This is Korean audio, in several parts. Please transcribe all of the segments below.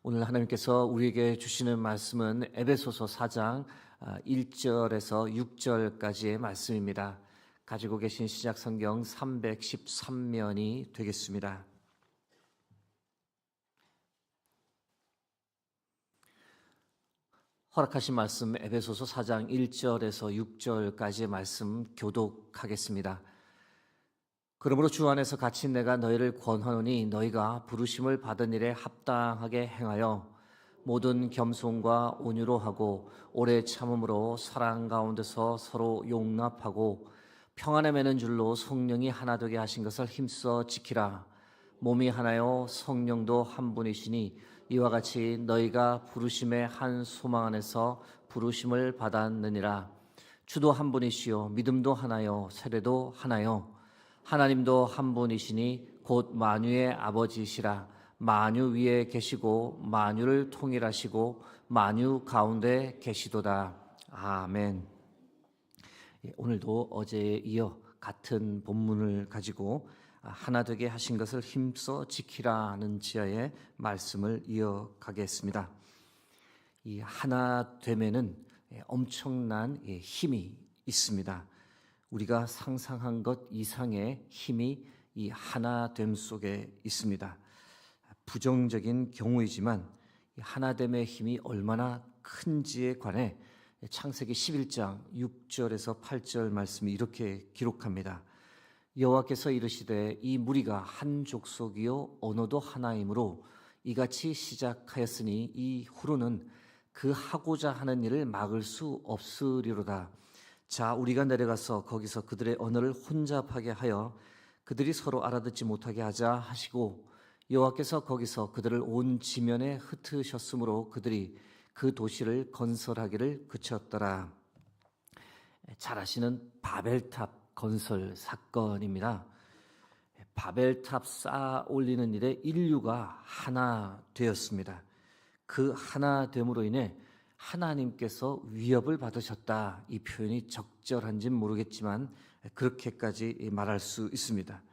오늘 하나님께서 우리에게 주시는 말씀은 에베소서 4장 1절에서 6절까지의 말씀입니다. 가지고 계신 시작 성경 313면이 되겠습니다. 허락하신 말씀 에베소서 4장 1절에서 6절까지의 말씀 교독하겠습니다. 그러므로 주 안에서 갇힌 내가 너희를 권하노니 너희가 부르심을 받은 일에 합당하게 행하여 모든 겸손과 온유로 하고 오래 참음으로 사랑 가운데서 서로 용납하고 평안에 매는 줄로 성령이 하나 되게 하신 것을 힘써 지키라. 몸이 하나요 성령도 한 분이시니 이와 같이 너희가 부르심의 한 소망 안에서 부르심을 받았느니라. 주도 한 분이시요 믿음도 하나요 세례도 하나요 하나님도 한 분이시니 곧 만유의 아버지시라. 만유 위에 계시고 만유를 통일하시고 만유 가운데 계시도다. 아멘. 오늘도 어제에 이어 같은 본문을 가지고 하나 되게 하신 것을 힘써 지키라는 지하의 말씀을 이어가겠습니다. 이 하나 됨에는 엄청난 힘이 있습니다. 우리가 상상한 것 이상의 힘이 이 하나됨 속에 있습니다. 부정적인 경우이지만 이 하나됨의 힘이 얼마나 큰지에 관해 창세기 11장 6절에서 8절 말씀이 이렇게 기록합니다. 여호와께서 이르시되 이 무리가 한 족속이요 언어도 하나이므로 이같이 시작하였으니 이후로는 그 하고자 하는 일을 막을 수 없으리로다. 자, 우리가 내려가서 거기서 그들의 언어를 혼잡하게 하여 그들이 서로 알아듣지 못하게 하자 하시고 여호와께서 거기서 그들을 온 지면에 흩으셨으므로 그들이 그 도시를 건설하기를 그쳤더라. 잘 아시는 바벨탑 건설 사건입니다. 바벨탑 쌓아 올리는 일에 인류가 하나 되었습니다. 그 하나됨으로 인해 하나님께서 위협을 받으셨다. 이 표현이 적절한지는 모르겠지만 그렇게까지 말할 수 있습니다.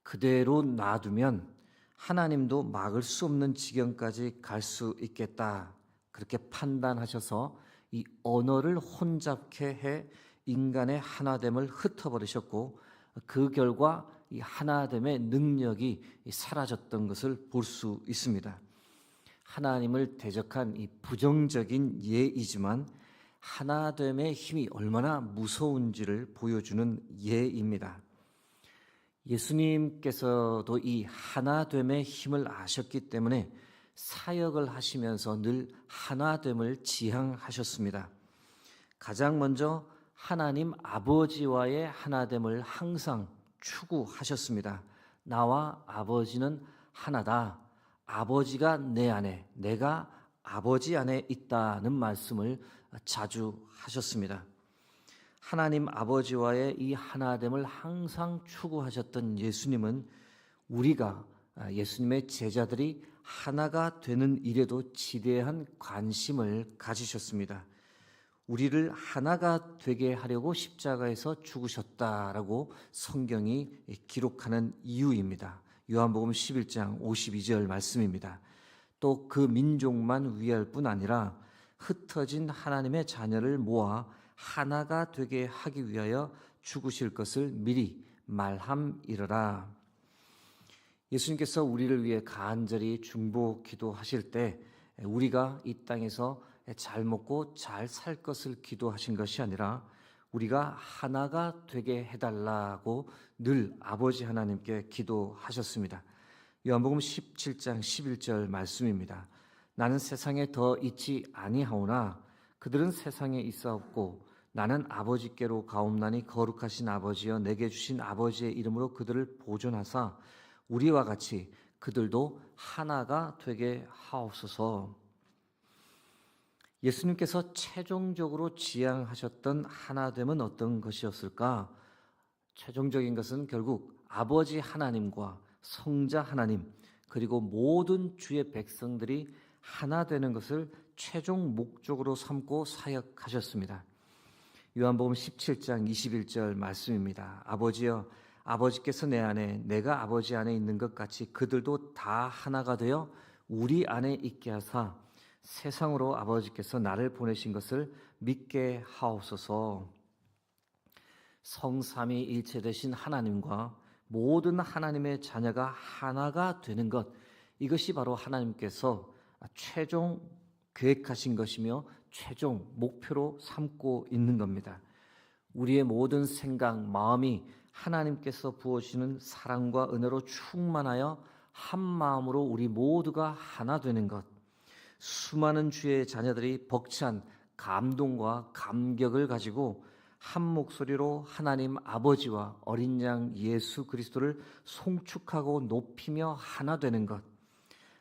그대로 놔두면 하나님도 막을 수 없는 지경까지 갈 수 있겠다. 그렇게 판단하셔서 이 언어를 혼잡케 해 인간의 하나됨을 흩어버리셨고 그 결과 이 하나됨의 능력이 사라졌던 것을 볼 수 있습니다. 하나님을 대적한 이 부정적인 예이지만 하나됨의 힘이 얼마나 무서운지를 보여주는 예입니다. 예수님께서도 이 하나됨의 힘을 아셨기 때문에 사역을 하시면서 늘 하나됨을 지향하셨습니다. 가장 먼저 하나님 아버지와의 하나됨을 항상 추구하셨습니다. 나와 아버지는 하나다. 아버지가 내 안에, 내가 아버지 안에 있다는 말씀을 자주 하셨습니다. 하나님 아버지와의 이 하나됨을 항상 추구하셨던 예수님은 우리가 예수님의 제자들이 하나가 되는 일에도 지대한 관심을 가지셨습니다. 우리를 하나가 되게 하려고 십자가에서 죽으셨다라고 성경이 기록하는 이유입니다. 요한복음 11장 52절 말씀입니다. 또 그 민족만 위할 뿐 아니라 흩어진 하나님의 자녀를 모아 하나가 되게 하기 위하여 죽으실 것을 미리 말함이러라. 예수님께서 우리를 위해 간절히 중보 기도하실 때 우리가 이 땅에서 잘 먹고 잘 살 것을 기도하신 것이 아니라 우리가 하나가 되게 해달라고 늘 아버지 하나님께 기도하셨습니다. 요한복음 17장 11절 말씀입니다. 나는 세상에 더 있지 아니하오나 그들은 세상에 있사옵고 나는 아버지께로 가옵나니 거룩하신 아버지여 내게 주신 아버지의 이름으로 그들을 보존하사 우리와 같이 그들도 하나가 되게 하옵소서. 예수님께서 최종적으로 지향하셨던 하나됨은 어떤 것이었을까? 최종적인 것은 결국 아버지 하나님과 성자 하나님 그리고 모든 주의 백성들이 하나 되는 것을 최종 목적으로 삼고 사역하셨습니다. 요한복음 17장 21절 말씀입니다. 아버지여 아버지께서 내 안에 내가 아버지 안에 있는 것 같이 그들도 다 하나가 되어 우리 안에 있게 하사 세상으로 아버지께서 나를 보내신 것을 믿게 하옵소서. 성삼위일체 되신 하나님과 모든 하나님의 자녀가 하나가 되는 것, 이것이 바로 하나님께서 최종 계획하신 것이며 최종 목표로 삼고 있는 겁니다. 우리의 모든 생각, 마음이 하나님께서 부어주시는 사랑과 은혜로 충만하여 한 마음으로 우리 모두가 하나 되는 것, 수많은 주의 자녀들이 벅찬 감동과 감격을 가지고 한 목소리로 하나님 아버지와 어린 양 예수 그리스도를 송축하고 높이며 하나 되는 것,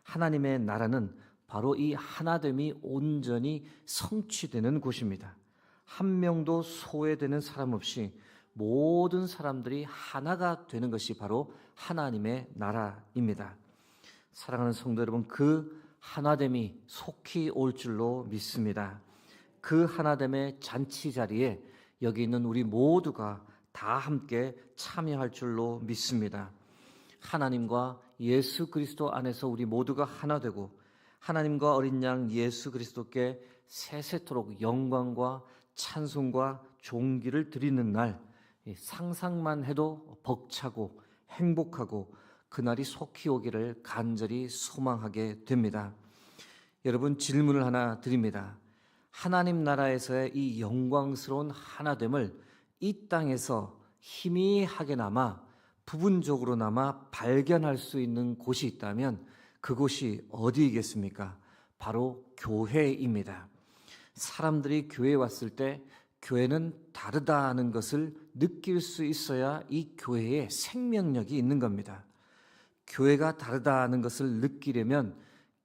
하나님의 나라는 바로 이 하나됨이 온전히 성취되는 곳입니다. 한 명도 소외되는 사람 없이 모든 사람들이 하나가 되는 것이 바로 하나님의 나라입니다. 사랑하는 성도 여러분, 그 하나됨이 속히 올 줄로 믿습니다. 그 하나됨의 잔치 자리에 여기 있는 우리 모두가 다 함께 참여할 줄로 믿습니다. 하나님과 예수 그리스도 안에서 우리 모두가 하나 되고 하나님과 어린 양 예수 그리스도께 세세토록 영광과 찬송과 존귀를 드리는 날, 상상만 해도 벅차고 행복하고 그날이 속히 오기를 간절히 소망하게 됩니다. 여러분, 질문을 하나 드립니다. 하나님 나라에서의 이 영광스러운 하나됨을 이 땅에서 희미하게나마 부분적으로나마 발견할 수 있는 곳이 있다면 그곳이 어디이겠습니까? 바로 교회입니다. 사람들이 교회에 왔을 때 교회는 다르다는 것을 느낄 수 있어야 이 교회에 생명력이 있는 겁니다. 교회가 다르다는 것을 느끼려면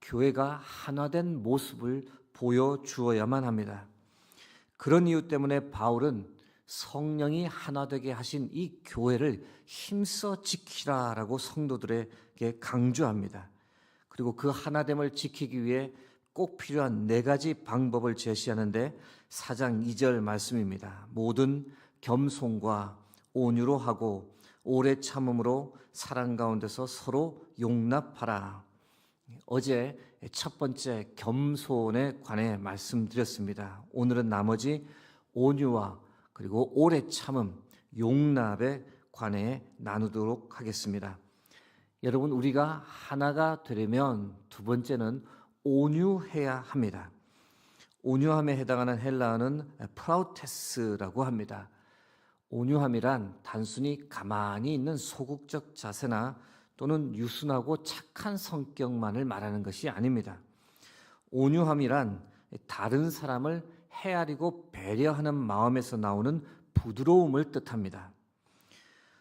교회가 하나된 모습을 보여주어야만 합니다. 그런 이유 때문에 바울은 성령이 하나되게 하신 이 교회를 힘써 지키라라고 성도들에게 강조합니다. 그리고 그 하나됨을 지키기 위해 꼭 필요한 4가지 방법을 제시하는데 4장 2절 말씀입니다. 모든 겸손과 온유로 하고 오래 참음으로 사랑 가운데서 서로 용납하라. 어제 첫 번째 겸손에 관해 말씀드렸습니다. 오늘은 나머지 온유와 그리고 오래 참음, 용납에 관해 나누도록 하겠습니다. 여러분, 우리가 하나가 되려면 두 번째는 온유해야 합니다. 온유함에 해당하는 헬라어는 프라우테스라고 합니다. 온유함이란 단순히 가만히 있는 소극적 자세나 또는 유순하고 착한 성격만을 말하는 것이 아닙니다. 온유함이란 다른 사람을 헤아리고 배려하는 마음에서 나오는 부드러움을 뜻합니다.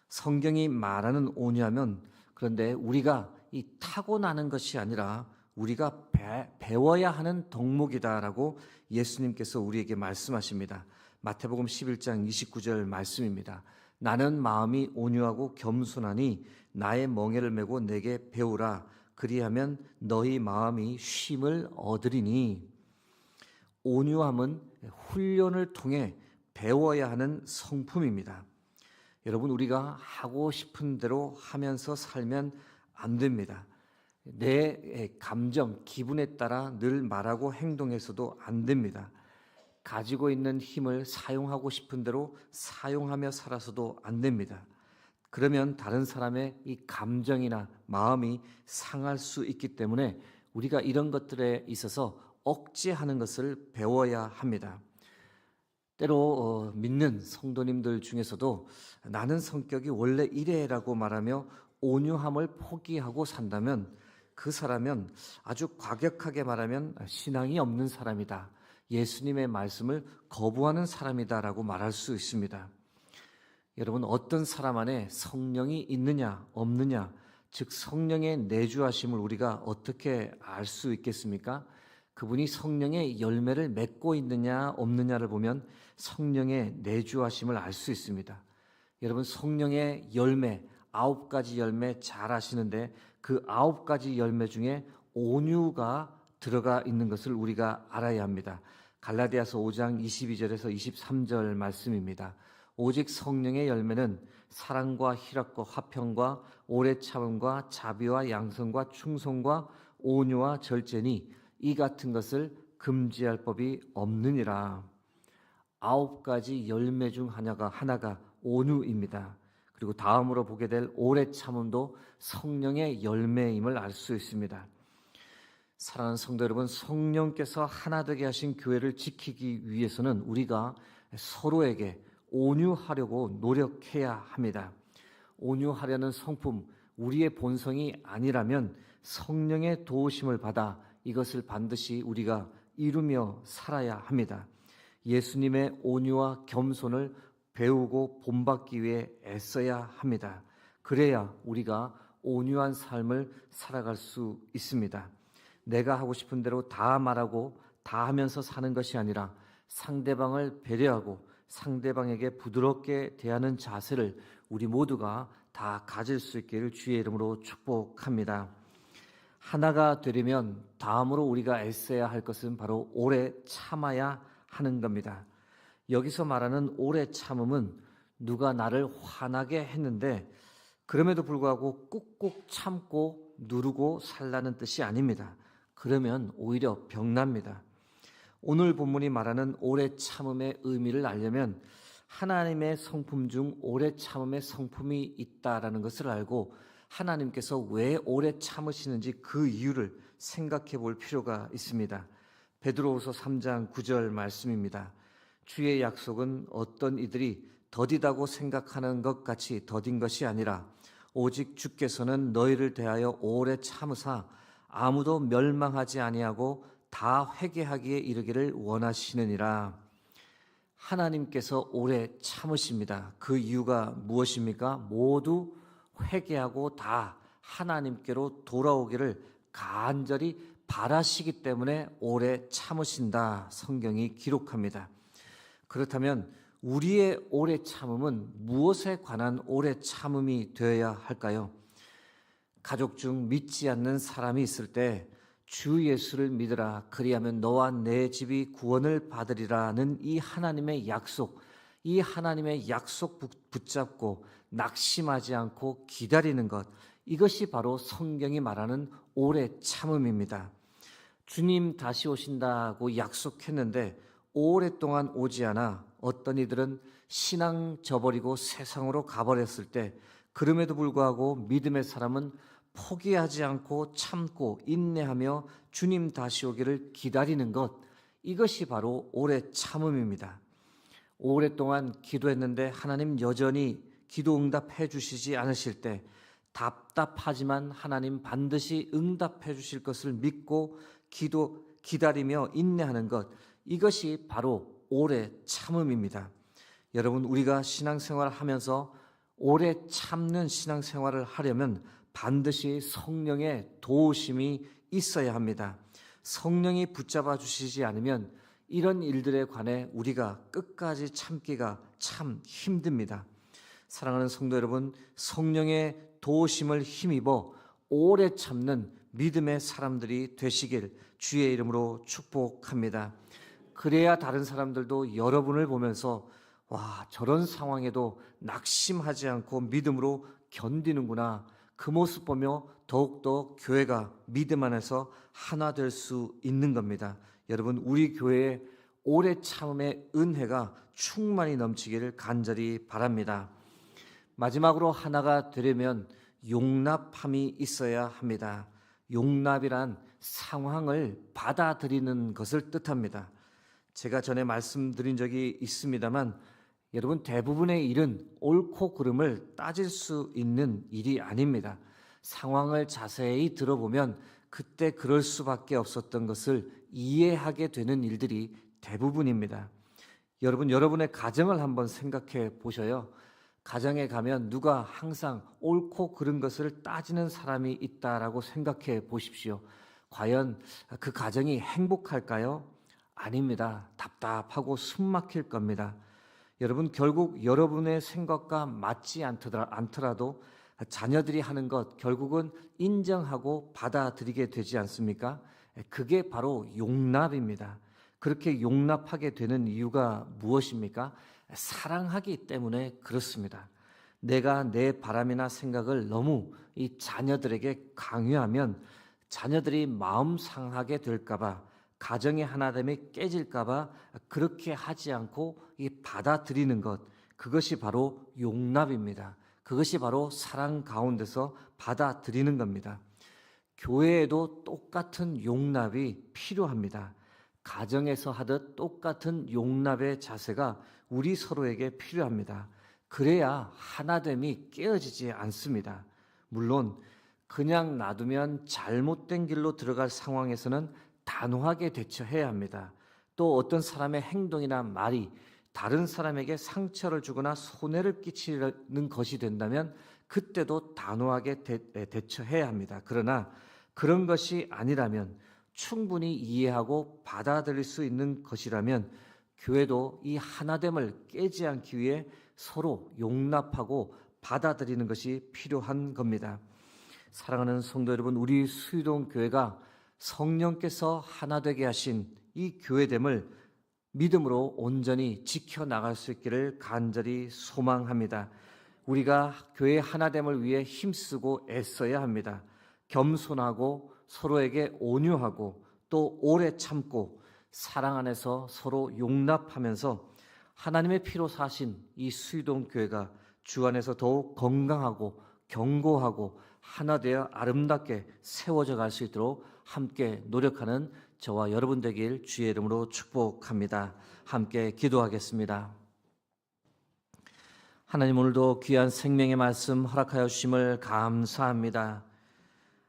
성경이 말하는 온유함은 그런데 우리가 이 타고나는 것이 아니라 우리가 배워야 하는 덕목이다라고 예수님께서 우리에게 말씀하십니다. 마태복음 11장 29절 말씀입니다. 나는 마음이 온유하고 겸손하니 나의 멍에를 메고 내게 배우라. 그리하면 너희 마음이 쉼을 얻으리니. 온유함은 훈련을 통해 배워야 하는 성품입니다. 여러분, 우리가 하고 싶은 대로 하면서 살면 안 됩니다. 내 감정, 기분에 따라 늘 말하고 행동해서도 안 됩니다. 가지고 있는 힘을 사용하고 싶은 대로 사용하며 살아서도 안 됩니다. 그러면 다른 사람의 이 감정이나 마음이 상할 수 있기 때문에 우리가 이런 것들에 있어서 억제하는 것을 배워야 합니다. 때로 믿는 성도님들 중에서도 나는 성격이 원래 이래라고 말하며 온유함을 포기하고 산다면 그 사람은 아주 과격하게 말하면 신앙이 없는 사람이다. 예수님의 말씀을 거부하는 사람이다라고 말할 수 있습니다. 여러분, 어떤 사람 안에 성령이 있느냐 없느냐, 즉 성령의 내주하심을 우리가 어떻게 알 수 있겠습니까? 그분이 성령의 열매를 맺고 있느냐 없느냐를 보면 성령의 내주하심을 알 수 있습니다. 여러분, 성령의 열매 9가지 열매 잘 아시는데 그 9가지 열매 중에 온유가 들어가 있는 것을 우리가 알아야 합니다. 갈라디아서 5장 22절에서 23절 말씀입니다. 오직 성령의 열매는 사랑과 희락과 화평과 오래 참음과 자비와 양선과 충성과 온유와 절제니 이 같은 것을 금지할 법이 없느니라. 9가지 열매 중 하나가 온유입니다. 그리고 다음으로 보게 될 오래 참음도 성령의 열매임을 알 수 있습니다. 사랑하는 성도 여러분, 성령께서 하나 되게 하신 교회를 지키기 위해서는 우리가 서로에게 온유하려고 노력해야 합니다. 온유하려는 성품, 우리의 본성이 아니라면 성령의 도우심을 받아 이것을 반드시 우리가 이루며 살아야 합니다. 예수님의 온유와 겸손을 배우고 본받기 위해 애써야 합니다. 그래야 우리가 온유한 삶을 살아갈 수 있습니다. 내가 하고 싶은 대로 다 말하고 다 하면서 사는 것이 아니라 상대방을 배려하고 상대방에게 부드럽게 대하는 자세를 우리 모두가 다 가질 수 있기를 주의 이름으로 축복합니다. 하나가 되려면 다음으로 우리가 애써야 할 것은 바로 오래 참아야 하는 겁니다. 여기서 말하는 오래 참음은 누가 나를 화나게 했는데 그럼에도 불구하고 꾹꾹 참고 누르고 살라는 뜻이 아닙니다. 그러면 오히려 병납니다. 오늘 본문이 말하는 오래 참음의 의미를 알려면 하나님의 성품 중 오래 참음의 성품이 있다라는 것을 알고 하나님께서 왜 오래 참으시는지 그 이유를 생각해 볼 필요가 있습니다. 베드로후서 3장 9절 말씀입니다. 주의 약속은 어떤 이들이 더디다고 생각하는 것 같이 더딘 것이 아니라 오직 주께서는 너희를 대하여 오래 참으사 아무도 멸망하지 아니하고 다 회개하기에 이르기를 원하시느니라. 하나님께서 오래 참으십니다. 그 이유가 무엇입니까? 모두 회개하고 다 하나님께로 돌아오기를 간절히 바라시기 때문에 오래 참으신다. 성경이 기록합니다. 그렇다면 우리의 오래 참음은 무엇에 관한 오래 참음이 되어야 할까요? 가족 중 믿지 않는 사람이 있을 때 주 예수를 믿으라 그리하면 너와 내 집이 구원을 받으리라는 이 하나님의 약속 붙잡고 낙심하지 않고 기다리는 것, 이것이 바로 성경이 말하는 오래 참음입니다. 주님 다시 오신다고 약속했는데 오랫동안 오지 않아 어떤 이들은 신앙 저버리고 세상으로 가버렸을 때 그럼에도 불구하고 믿음의 사람은 포기하지 않고 참고 인내하며 주님 다시 오기를 기다리는 것, 이것이 바로 오래 참음입니다. 오랫동안 기도했는데 하나님 여전히 기도 응답해 주시지 않으실 때 답답하지만 하나님 반드시 응답해 주실 것을 믿고 기다리며 인내하는 것, 이것이 바로 오래 참음입니다. 여러분, 우리가 신앙생활을 하면서 오래 참는 신앙생활을 하려면 반드시 성령의 도우심이 있어야 합니다. 성령이 붙잡아 주시지 않으면 이런 일들에 관해 우리가 끝까지 참기가 참 힘듭니다. 사랑하는 성도 여러분, 성령의 도우심을 힘입어 오래 참는 믿음의 사람들이 되시길 주의 이름으로 축복합니다. 그래야 다른 사람들도 여러분을 보면서 와, 저런 상황에도 낙심하지 않고 믿음으로 견디는구나, 그 모습 보며 더욱더 교회가 믿음 안에서 하나 될 수 있는 겁니다. 여러분, 우리 교회에 오래 참음의 은혜가 충만히 넘치기를 간절히 바랍니다. 마지막으로 하나가 되려면 용납함이 있어야 합니다. 용납이란 상황을 받아들이는 것을 뜻합니다. 제가 전에 말씀드린 적이 있습니다만 여러분, 대부분의 일은 옳고 그름을 따질 수 있는 일이 아닙니다. 상황을 자세히 들어보면 그때 그럴 수밖에 없었던 것을 이해하게 되는 일들이 대부분입니다. 여러분, 여러분의 가정을 한번 생각해 보셔요. 가정에 가면 누가 항상 옳고 그른 것을 따지는 사람이 있다라고 생각해 보십시오. 과연 그 가정이 행복할까요? 아닙니다. 답답하고 숨 막힐 겁니다. 여러분, 결국 여러분의 생각과 맞지 않더라도 자녀들이 하는 것 결국은 인정하고 받아들이게 되지 않습니까? 그게 바로 용납입니다. 그렇게 용납하게 되는 이유가 무엇입니까? 사랑하기 때문에 그렇습니다. 내가 내 바람이나 생각을 너무 이 자녀들에게 강요하면 자녀들이 마음 상하게 될까봐, 가정의 하나됨이 깨질까봐 그렇게 하지 않고 받아들이는 것, 그것이 바로 용납입니다. 그것이 바로 사랑 가운데서 받아들이는 겁니다. 교회에도 똑같은 용납이 필요합니다. 가정에서 하듯 똑같은 용납의 자세가 우리 서로에게 필요합니다. 그래야 하나됨이 깨어지지 않습니다. 물론 그냥 놔두면 잘못된 길로 들어갈 상황에서는 단호하게 대처해야 합니다. 또 어떤 사람의 행동이나 말이 다른 사람에게 상처를 주거나 손해를 끼치는 것이 된다면 그때도 단호하게 대처해야 합니다. 그러나 그런 것이 아니라면, 충분히 이해하고 받아들일 수 있는 것이라면 교회도 이 하나됨을 깨지 않기 위해 서로 용납하고 받아들이는 것이 필요한 겁니다. 사랑하는 성도 여러분, 우리 수유동 교회가 성령께서 하나 되게 하신 이 교회됨을 믿음으로 온전히 지켜나갈 수 있기를 간절히 소망합니다. 우리가 교회 하나됨을 위해 힘쓰고 애써야 합니다. 겸손하고 서로에게 온유하고 또 오래 참고 사랑 안에서 서로 용납하면서 하나님의 피로 사신 이 수유동 교회가 주 안에서 더욱 건강하고 견고하고 하나 되어 아름답게 세워져 갈 수 있도록 함께 노력하는 저와 여러분 되길 주의 이름으로 축복합니다. 함께 기도하겠습니다. 하나님, 오늘도 귀한 생명의 말씀 허락하여 주심을 감사합니다.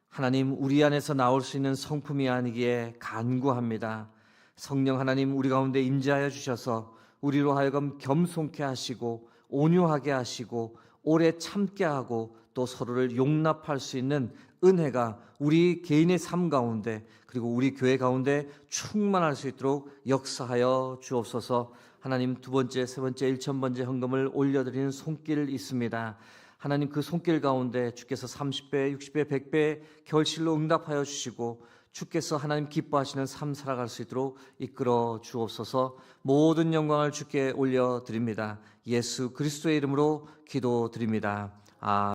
하나님, 우리 안에서 나올 수 있는 성품이 아니기에 간구합니다. 성령 하나님, 우리 가운데 임재하여 주셔서 우리로 하여금 겸손케 하시고 온유하게 하시고 오래 참게 하고 또 서로를 용납할 수 있는 은혜가 우리 개인의 삶 가운데 그리고 우리 교회 가운데 충만할 수 있도록 역사하여 주옵소서. 하나님, 2번째, 3번째, 1000번째 헌금을 올려드리는 손길 있습니다. 하나님, 그 손길 가운데 주께서 30배, 60배, 100배 결실로 응답하여 주시고 주께서 하나님 기뻐하시는 삶 살아갈 수 있도록 이끌어 주옵소서. 모든 영광을 주께 올려드립니다. 예수 그리스도의 이름으로 기도드립니다. 아멘.